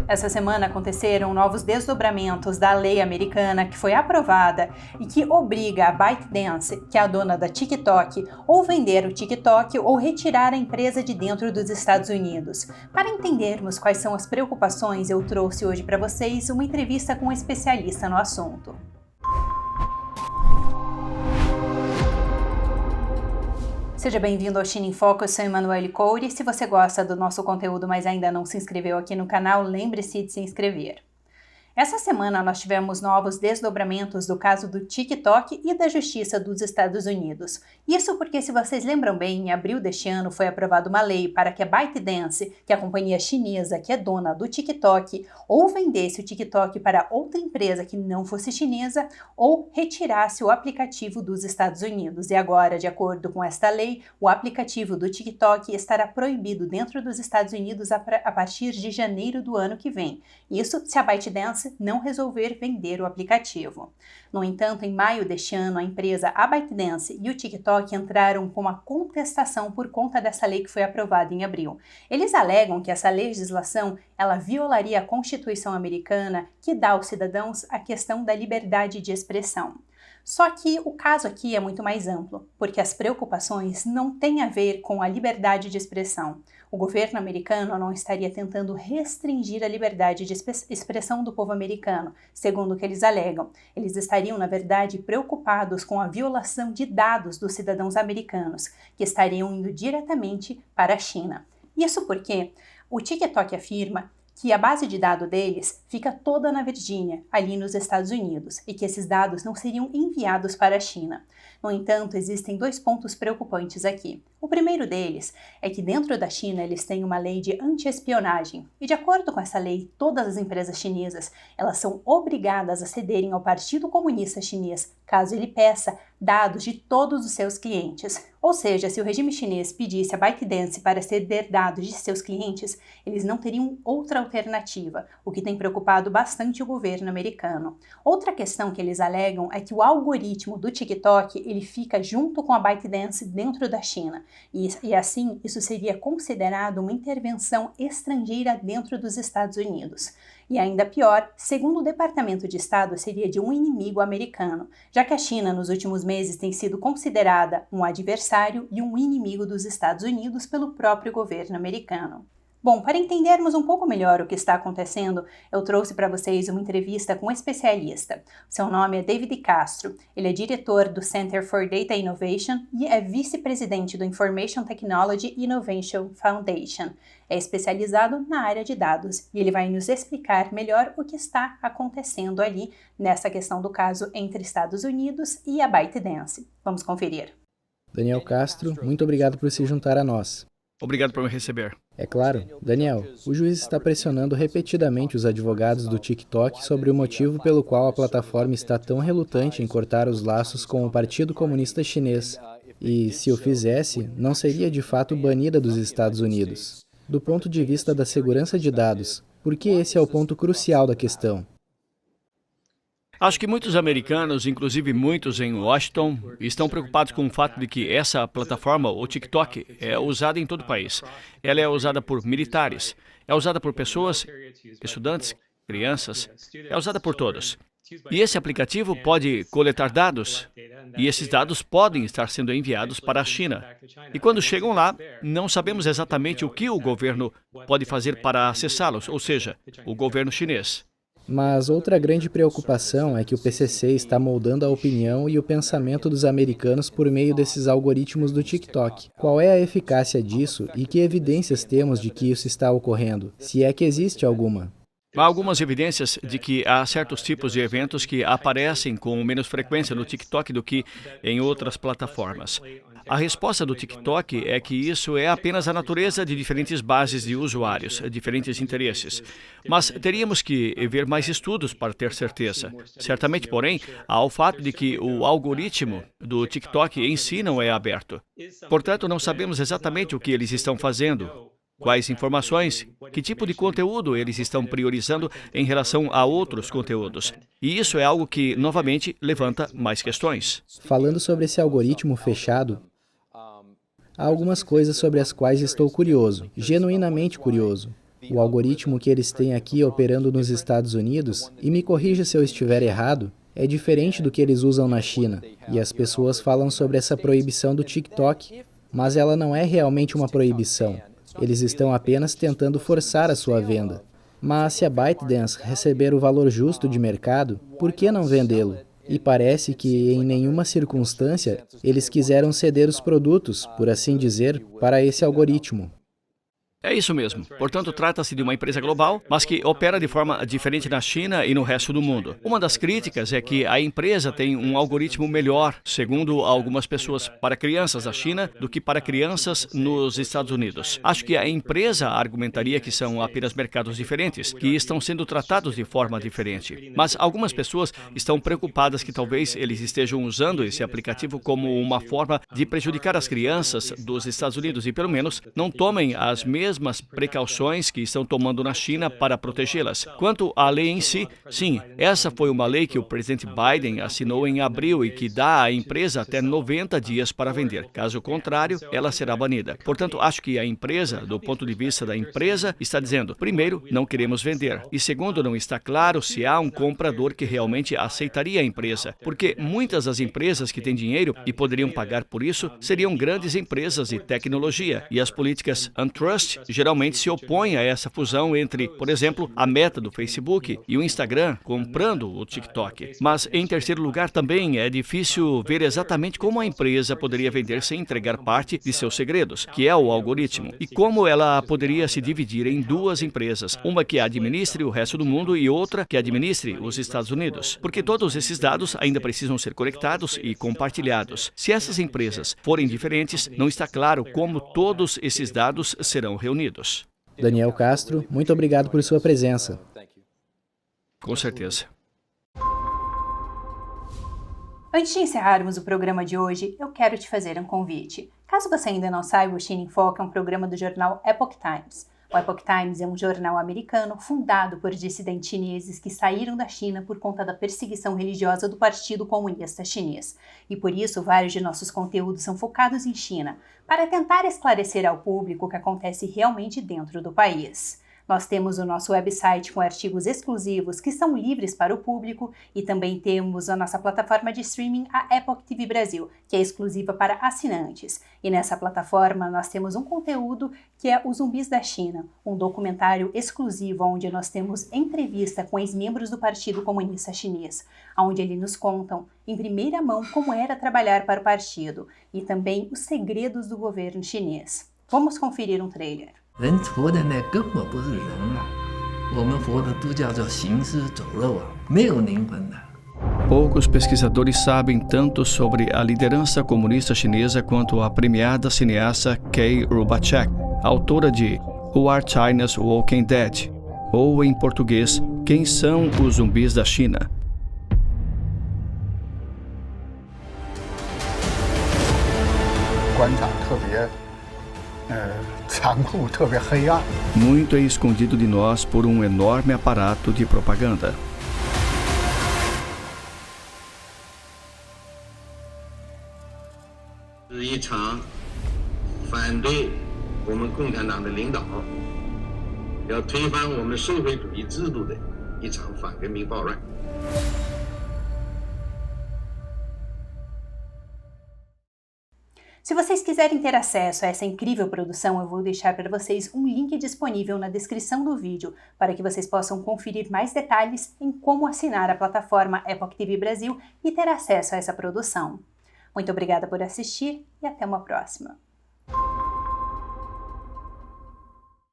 Essa semana aconteceram novos desdobramentos da lei americana que foi aprovada e que obriga a ByteDance, que é a dona da TikTok, ou vender o TikTok ou retirar a empresa de dentro dos Estados Unidos. Para entendermos quais são as preocupações, eu trouxe hoje para vocês uma entrevista com um especialista no assunto. Seja bem-vindo ao China em Foco, eu sou Emanuele Coure. Se você gosta do nosso conteúdo, mas ainda não se inscreveu aqui no canal, lembre-se de se inscrever. Essa semana nós tivemos novos desdobramentos do caso do TikTok e da Justiça dos Estados Unidos. Isso porque, se vocês lembram bem, em abril deste ano foi aprovada uma lei para que a ByteDance, que é a companhia chinesa que é dona do TikTok, ou vendesse o TikTok para outra empresa que não fosse chinesa, ou retirasse o aplicativo dos Estados Unidos. E agora, de acordo com esta lei, o aplicativo do TikTok estará proibido dentro dos Estados Unidos a partir de janeiro do ano que vem. Isso se a ByteDance não resolver vender o aplicativo. No entanto, em maio deste ano, a empresa ByteDance e o TikTok entraram com uma contestação por conta dessa lei que foi aprovada em abril. Eles alegam que essa legislação ela violaria a Constituição americana, que dá aos cidadãos a questão da liberdade de expressão. Só que o caso aqui é muito mais amplo, porque as preocupações não têm a ver com a liberdade de expressão. O governo americano não estaria tentando restringir a liberdade de expressão do povo americano, segundo o que eles alegam. Eles estariam, na verdade, preocupados com a violação de dados dos cidadãos americanos, que estariam indo diretamente para a China. Isso porque o TikTok afirma que a base de dados deles fica toda na Virgínia, ali nos Estados Unidos, e que esses dados não seriam enviados para a China. No entanto, existem dois pontos preocupantes aqui. O primeiro deles é que dentro da China eles têm uma lei de anti-espionagem, e de acordo com essa lei, todas as empresas chinesas elas são obrigadas a cederem ao Partido Comunista Chinês, caso ele peça dados de todos os seus clientes. Ou seja, se o regime chinês pedisse a ByteDance para ceder dados de seus clientes, eles não teriam outra alternativa, o que tem preocupado bastante o governo americano. Outra questão que eles alegam é que o algoritmo do TikTok ele fica junto com a ByteDance dentro da China, e assim isso seria considerado uma intervenção estrangeira dentro dos Estados Unidos. E ainda pior, segundo o Departamento de Estado, seria de um inimigo americano, já que a China nos últimos meses tem sido considerada um adversário e um inimigo dos Estados Unidos pelo próprio governo americano. Bom, para entendermos um pouco melhor o que está acontecendo, eu trouxe para vocês uma entrevista com um especialista. Seu nome é David Castro, ele é diretor do Center for Data Innovation e é vice-presidente do Information Technology Innovation Foundation. É especializado na área de dados e ele vai nos explicar melhor o que está acontecendo ali nessa questão do caso entre Estados Unidos e a ByteDance. Vamos conferir. Daniel Castro, muito obrigado por se juntar a nós. Obrigado por me receber. É claro. Daniel, o juiz está pressionando repetidamente os advogados do TikTok sobre o motivo pelo qual a plataforma está tão relutante em cortar os laços com o Partido Comunista Chinês. E, se o fizesse, não seria de fato banida dos Estados Unidos. Do ponto de vista da segurança de dados, por que esse é o ponto crucial da questão? Acho que muitos americanos, inclusive muitos em Washington, estão preocupados com o fato de que essa plataforma, o TikTok, é usada em todo o país. Ela é usada por militares, é usada por pessoas, estudantes, crianças, é usada por todos. E esse aplicativo pode coletar dados, e esses dados podem estar sendo enviados para a China. E quando chegam lá, não sabemos exatamente o que o governo pode fazer para acessá-los, ou seja, o governo chinês. Mas outra grande preocupação é que o PCC está moldando a opinião e o pensamento dos americanos por meio desses algoritmos do TikTok. Qual é a eficácia disso e que evidências temos de que isso está ocorrendo, se é que existe alguma? Há algumas evidências de que há certos tipos de eventos que aparecem com menos frequência no TikTok do que em outras plataformas. A resposta do TikTok é que isso é apenas a natureza de diferentes bases de usuários, diferentes interesses. Mas teríamos que ver mais estudos para ter certeza. Certamente, porém, há o fato de que o algoritmo do TikTok em si não é aberto. Portanto, não sabemos exatamente o que eles estão fazendo. Quais informações, que tipo de conteúdo eles estão priorizando em relação a outros conteúdos. E isso é algo que, novamente, levanta mais questões. Falando sobre esse algoritmo fechado, há algumas coisas sobre as quais estou curioso, genuinamente curioso. O algoritmo que eles têm aqui operando nos Estados Unidos, e me corrija se eu estiver errado, é diferente do que eles usam na China. E as pessoas falam sobre essa proibição do TikTok, mas ela não é realmente uma proibição. Eles estão apenas tentando forçar a sua venda. Mas se a ByteDance receber o valor justo de mercado, por que não vendê-lo? E parece que, em nenhuma circunstância, eles quiseram ceder os produtos, por assim dizer, para esse algoritmo. É isso mesmo. Portanto, trata-se de uma empresa global, mas que opera de forma diferente na China e no resto do mundo. Uma das críticas é que a empresa tem um algoritmo melhor, segundo algumas pessoas, para crianças da China do que para crianças nos Estados Unidos. Acho que a empresa argumentaria que são apenas mercados diferentes, que estão sendo tratados de forma diferente. Mas algumas pessoas estão preocupadas que talvez eles estejam usando esse aplicativo como uma forma de prejudicar as crianças dos Estados Unidos e, pelo menos, não tomem as mesmas precauções que estão tomando na China para protegê-las. Quanto à lei em si, sim, essa foi uma lei que o presidente Biden assinou em abril e que dá à empresa até 90 dias para vender. Caso contrário, ela será banida. Portanto, acho que a empresa, do ponto de vista da empresa, está dizendo, primeiro, não queremos vender. E segundo, não está claro se há um comprador que realmente aceitaria a empresa. Porque muitas das empresas que têm dinheiro e poderiam pagar por isso seriam grandes empresas de tecnologia. E as políticas antitrust geralmente se opõem a essa fusão entre, por exemplo, a Meta do Facebook e o Instagram comprando o TikTok. Mas, em terceiro lugar, também é difícil ver exatamente como a empresa poderia vender sem entregar parte de seus segredos, que é o algoritmo, e como ela poderia se dividir em duas empresas, uma que administre o resto do mundo e outra que administre os Estados Unidos, porque todos esses dados ainda precisam ser conectados e compartilhados. Se essas empresas forem diferentes, não está claro como todos esses dados serão reunidos. Daniel Castro, muito obrigado por sua presença. Com certeza. Antes de encerrarmos o programa de hoje, eu quero te fazer um convite. Caso você ainda não saiba, o China em Foco é um programa do jornal Epoch Times. O Epoch Times é um jornal americano fundado por dissidentes chineses que saíram da China por conta da perseguição religiosa do Partido Comunista Chinês. E por isso, vários de nossos conteúdos são focados em China, para tentar esclarecer ao público o que acontece realmente dentro do país. Nós temos o nosso website com artigos exclusivos que são livres para o público e também temos a nossa plataforma de streaming, a Epoch TV Brasil, que é exclusiva para assinantes. E nessa plataforma nós temos um conteúdo que é Os Zumbis da China, um documentário exclusivo onde nós temos entrevista com ex-membros do Partido Comunista Chinês, onde eles nos contam em primeira mão como era trabalhar para o partido e também os segredos do governo chinês. Vamos conferir um trailer. 人活的那根本不是人啊，我们活的都叫行尸走肉啊，没有灵魂的。 Poucos pesquisadores sabem tanto sobre a liderança comunista chinesa quanto a premiada cineasta Kay Rubachek, autora de Who Are China's Walking Dead? Ou, em português, Quem são os zumbis da China? Muito é escondido de nós por um enorme aparato de propaganda. Se vocês quiserem ter acesso a essa incrível produção, eu vou deixar para vocês um link disponível na descrição do vídeo para que vocês possam conferir mais detalhes em como assinar a plataforma Epoch TV Brasil e ter acesso a essa produção. Muito obrigada por assistir e até uma próxima!